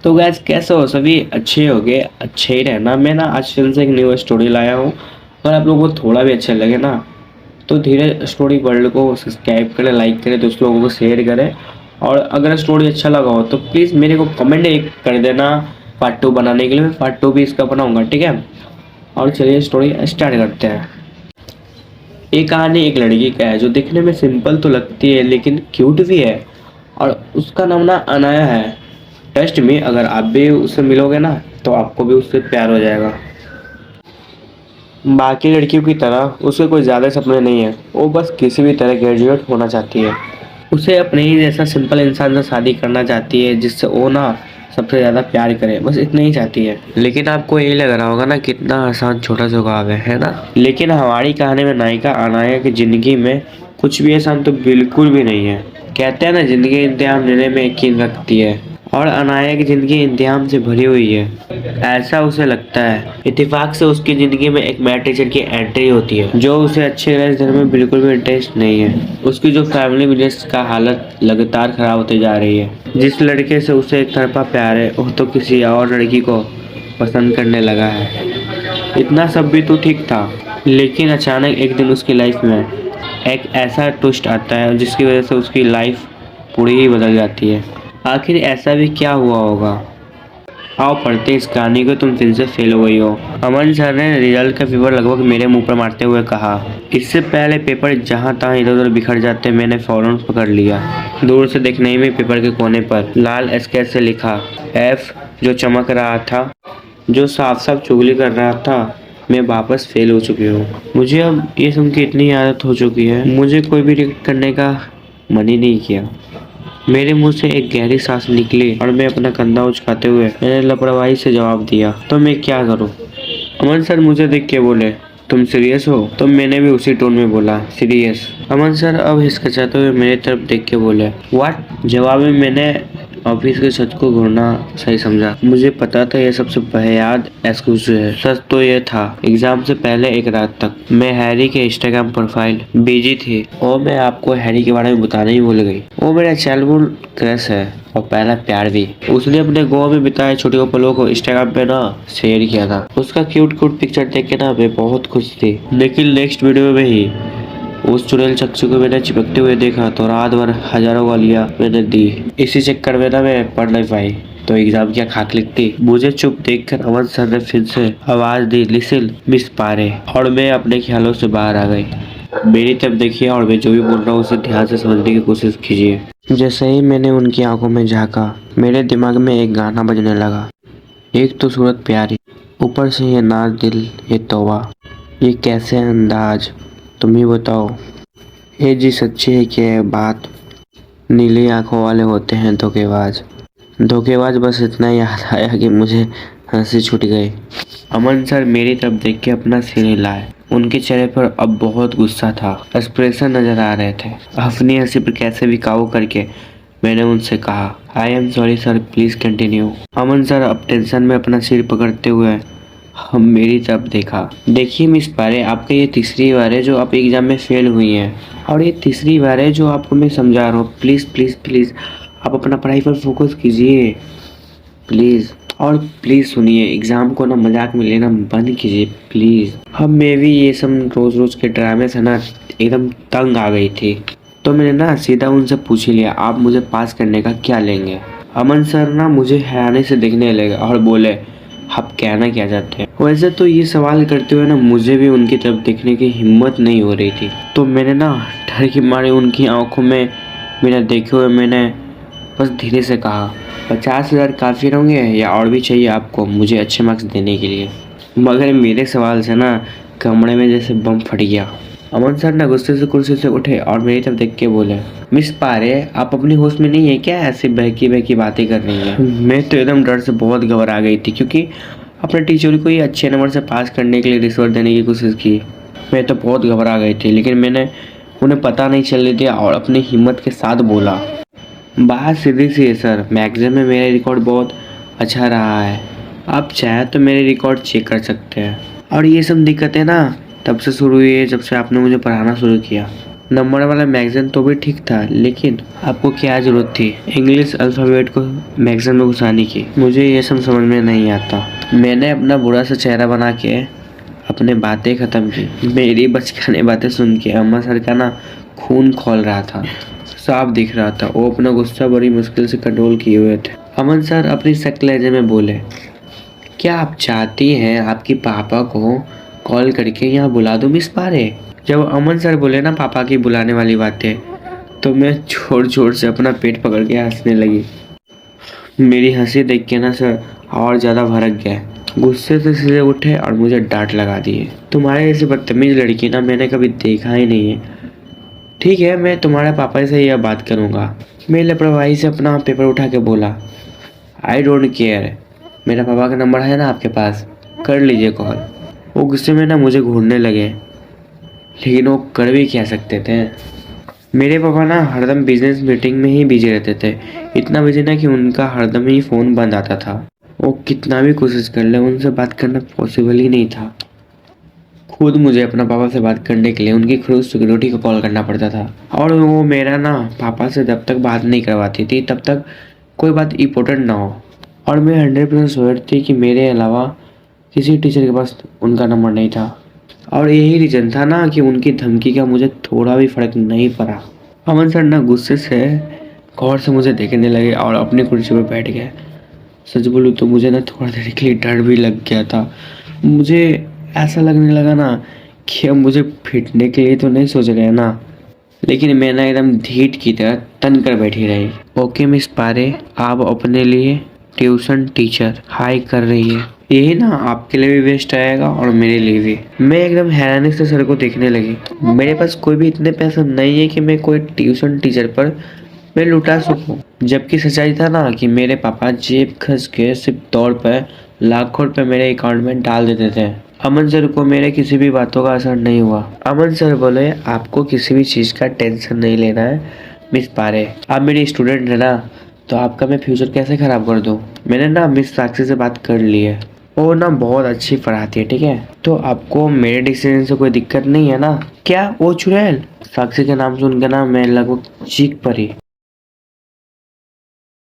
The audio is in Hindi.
तो गैस कैसे हो सभी अच्छे हो गए, अच्छे ही रहना। मैं ना आज फिर से एक न्यू स्टोरी लाया हूँ। अगर आप लोगों को थोड़ा भी अच्छा लगे ना तो धीरे स्टोरी वर्ल्ड को सब्सक्राइब करें, लाइक करें, दोस्त लोगों को शेयर करें। और अगर स्टोरी अच्छा लगा हो तो प्लीज़ मेरे को कमेंट एक कर देना पार्ट 2 बनाने के लिए। मैं पार्ट 2 भी इसका बनाऊंगा, ठीक है। और चलिए स्टोरी स्टार्ट करते हैं। ये कहानी एक लड़की का है जो दिखने में सिंपल तो लगती है लेकिन क्यूट भी है। और उसका नाम ना अनाया है। ट्रस्ट में अगर आप भी उससे मिलोगे ना तो आपको भी उससे प्यार हो जाएगा। बाकी लड़कियों की तरह उसे कोई ज़्यादा सपने नहीं है, वो बस किसी भी तरह ग्रेजुएट होना चाहती है। उसे अपने ही जैसा सिंपल इंसान से शादी करना चाहती है जिससे वो ना सबसे ज़्यादा प्यार करे, बस इतना ही चाहती है। लेकिन आपको यही लग रहा होगा ना कितना आसान छोटा सा काम है ना। लेकिन हमारी कहानी में नायिका अनाया की ज़िंदगी में कुछ भी आसान तो बिल्कुल भी नहीं है। कहते हैं ना, ज़िंदगी इम्तिहान लेने में यकीन रखती है और अनाया की ज़िंदगी इम्तिहान से भरी हुई है, ऐसा उसे लगता है। इत्तेफाक से उसकी ज़िंदगी में एक मैथ टीचर की एंट्री होती है जो उसे अच्छे धर्म में बिल्कुल भी इंटरेस्ट नहीं है। उसकी जो फैमिली बिजनेस का हालत लगातार खराब होती जा रही है। जिस लड़के से उसे एक तरफा प्यार है वो तो किसी और लड़की को पसंद करने लगा है। इतना सब भी तो ठीक था, लेकिन अचानक एक दिन उसकी लाइफ में एक ऐसा ट्विस्ट आता है जिसकी वजह से उसकी लाइफ पूरी ही बदल जाती है। आखिर ऐसा भी क्या हुआ होगा, आओ पढ़ते इस कहानी को। तुम फिर से फेल हो गई हो। अमन सर ने रिजल्ट का पेपर लगभग मेरे मुंह पर मारते हुए कहा। इससे पहले पेपर जहां तहां इधर उधर बिखर जाते मैंने फौरन पकड़ लिया। दूर से देखने ही में पेपर के कोने पर लाल स्केच से लिखा एफ, जो चमक रहा था, जो साफ साफ चुगली कर रहा था। मैं वापस फेल हो चुकी हूँ। मुझे अब ये सुन के इतनी आदत हो चुकी है, मुझे कोई भी रिएक्ट करने का मन ही नहीं किया। मेरे मुंह से एक गहरी सांस निकली और मैं अपना कंधा उचकाते हुए मैंने लापरवाही से जवाब दिया, तो मैं क्या करूं। अमन सर मुझे देख के बोले, तुम सीरियस हो? तो मैंने भी उसी टोन में बोला, सीरियस। अमन सर अब हिचकिचाते हुए मेरी तरफ देख के बोले, व्हाट? जवाब में मैंने ऑफिस के छत को घूरना सही समझा। मुझे पता था यह सबसे बेयाद एक्सक्यूज है। सच तो यह था, एग्जाम से पहले एक रात तक मैं हैरी के इंस्टाग्राम प्रोफाइल बिजी थी और मैं आपको हैरी के बारे में बताने ही भूल गई। वो मेरा चाइल्डहुड क्रश है और पहला प्यार भी। उसने अपने गोवा में बिताए छोटे पलों को इंस्टाग्राम पे ना शेयर किया था। उसका क्यूट पिक्चर देख के ना मैं बहुत खुश थी। लेकिन नेक्स्ट वीडियो में ही उस चुड़ैल चकचू को मैंने चिपकते हुए देखा तो रात भर हजारों गालियां मैंने दी। इसी चक्कर में ना मैं पढ़ नहीं पाई तो एग्जाम क्या खाक लिखती। मुझे चुप देखकर अमन सर ने फिर से आवाज दी, लिसन मिस पारे, और मैं अपने ख्यालों से बाहर आ गई। मेरी तरफ देखिए और मैं जो भी बोल रहा हूँ उसे ध्यान से समझने की कोशिश कीजिए। जैसे ही मैंने उनकी आंखों में झांका मेरे दिमाग में एक गाना बजने लगा। एक तो सूरत प्यारी, ऊपर से ये नाच दिल, ये तौबा, ये कैसे अंदाज, तुम ही बताओ। ये जी सच्ची है कि ये बात, नीली आंखों वाले होते हैं धोखेबाज। धोखेबाज, बस इतना याद आया कि मुझे हंसी छूट गई। अमन सर मेरी तरफ देख के अपना सिर हिलाए। उनके चेहरे पर अब बहुत गुस्सा था, एक्सप्रेशन नजर आ रहे थे। अपनी हंसी पर कैसे भी काबू करके मैंने उनसे कहा, I am sorry sir, please continue. Aman sir अब टेंशन में अपना सिर पकड़ते हुए हम मेरी तरफ देखा। देखिए मिस पारे, आपका ये तीसरी बार है जो आप एग्जाम में फेल हुई हैं और ये तीसरी बार है जो आपको मैं समझा रहा हूँ। प्लीज़ प्लीज़ प्लीज़ आप अपना पढ़ाई पर फोकस कीजिए प्लीज़। और प्लीज़ सुनिए, एग्ज़ाम को ना मजाक में लेना बंद कीजिए प्लीज़। अब मैं भी ये सब रोज़ रोज़ के ड्रामे से ना एकदम तंग आ गई थी, तो मैंने ना सीधा उनसे पूछ ही लिया, आप मुझे पास करने का क्या लेंगे। अमन सर ना मुझे हैरानी से देखने लगे और बोले, आप कहना क्या चाहते हैं। वैसे तो ये सवाल करते हुए ना मुझे भी उनकी तरफ देखने की हिम्मत नहीं हो रही थी, तो मैंने ना डर के मारे उनकी आंखों में बिना देखे हुए मैंने बस धीरे से कहा, 50,000 काफ़ी होंगे या और भी चाहिए आपको मुझे अच्छे मार्क्स देने के लिए। मगर मेरे सवाल से ना कमरे में जैसे बम फट गया। अमन सर ना गुस्से से कुर्सी से उठे और मेरी तरफ देख के बोले, मिस पारे, आप अपनी होश में नहीं है क्या? ऐसी बहकी बहकी बातें कर रही हैं। मैं तो एकदम डर से बहुत घबरा गई थी क्योंकि अपने टीचर को ये अच्छे नंबर से पास करने के लिए रिश्वत देने की कोशिश की। मैं तो बहुत घबरा गई थी, लेकिन मैंने उन्हें पता नहीं चलने दिया और अपनी हिम्मत के साथ बोला, बात सीधी सी है सर, मैगज़ीन में मेरा रिकॉर्ड बहुत अच्छा रहा है, आप चाहे तो मेरे रिकॉर्ड चेक कर सकते हैं। और ये सब दिक्कतें ना तब से शुरू हुई है जब से आपने मुझे पढ़ाना शुरू किया। नंबर वाला मैगज़ीन तो भी ठीक था, लेकिन आपको क्या ज़रूरत थी इंग्लिश अल्फ़ाबेट को मैगज़ीन में घुसाने की? मुझे ये सब समझ में नहीं आता। मैंने अपना बुरा सा चेहरा बना के अपने बातें ख़त्म की। मेरी बचकाने बातें सुन के अम्मा सर का ना खून खौल रहा था, साफ दिख रहा था। वो अपना गुस्सा बड़ी मुश्किल से कंट्रोल किए हुए थे। अमन सर अपनी सख्त लहजे में बोले, क्या आप चाहती हैं आपके पापा को कॉल करके यहाँ बुला दूँ मिस पारे? जब अमन सर बोले ना पापा की बुलाने वाली बातें, तो मैं जोर जोर से अपना पेट पकड़ के हंसने लगी। मेरी हंसी देख के ना सर और ज़्यादा भड़क गए, गुस्से से सीधे उठे और मुझे डांट लगा दिए। तुम्हारे जैसे बदतमीज लड़की ना मैंने कभी देखा ही नहीं है। ठीक है, मैं तुम्हारे पापा से यह बात करूँगा। मैं लापरवाही से अपना पेपर उठा के बोला, आई डोंट केयर, मेरा पापा का नंबर है ना आपके पास, कर लीजिए कॉल। वो गुस्से में ना मुझे घूरने लगे, लेकिन वो कर भी क्या सकते थे। मेरे पापा ना हरदम बिजनेस मीटिंग में ही बिजी रहते थे, इतना बिजी ना कि उनका हरदम ही फ़ोन बंद आता था। वो कितना भी कोशिश कर ले उनसे बात करना पॉसिबल ही नहीं था। खुद मुझे अपना पापा से बात करने के लिए उनकी खुद सिक्योरिटी को कॉल करना पड़ता था, और वो मेरा ना पापा से जब तक बात नहीं करवाती थी तब तक कोई बात इम्पोर्टेंट ना हो। और मैं 100% श्योर थी कि मेरे अलावा किसी टीचर के पास उनका नंबर नहीं था, और यही रीज़न था ना कि उनकी धमकी का मुझे थोड़ा भी फ़र्क नहीं पड़ा। अमन सर ना गुस्से से गौर से मुझे देखने लगे और अपनी कुर्सी पर बैठ गए। सच बोलूँ तो मुझे ना थोड़ा देर के लिए डर भी लग गया था। मुझे ऐसा लगने लगा ना कि अब मुझे पीटने के लिए तो नहीं सोच रहे हैं ना, लेकिन मैं ना एकदम ढीठ की तरह तन कर बैठी रही। ओके मिस पारे, आप अपने लिए ट्यूशन टीचर हाई कर रही है, यही ना आपके लिए भी बेस्ट आएगा और मेरे लिए भी। मैं एकदम हैरानी से सर को देखने लगी। मेरे पास कोई भी इतने पैसे नहीं है कि मैं कोई ट्यूशन टीचर पर मैं लुटा सकूं, जबकि सच्चाई था ना कि मेरे पापा जेब खर्च के सिर्फ तौर पर लाखों रुपए मेरे अकाउंट में डाल देते थे। अमन सर को मेरे किसी भी बातों का असर नहीं हुआ। अमन सर बोले, आपको किसी भी चीज़ का टेंशन नहीं लेना है मिस पारे, आप मेरी स्टूडेंट है ना, तो आपका मैं फ्यूचर कैसे ख़राब कर दूँ। मैंने ना मिस साक्षी से बात कर ली है, वो ना बहुत अच्छी पढ़ाती है, ठीक है, तो आपको मेरे डिसीजन से कोई दिक्कत नहीं है ना? क्या वो चुड़ैल? साक्षी के नाम सुन के ना मैं लगभग चीख पड़ी।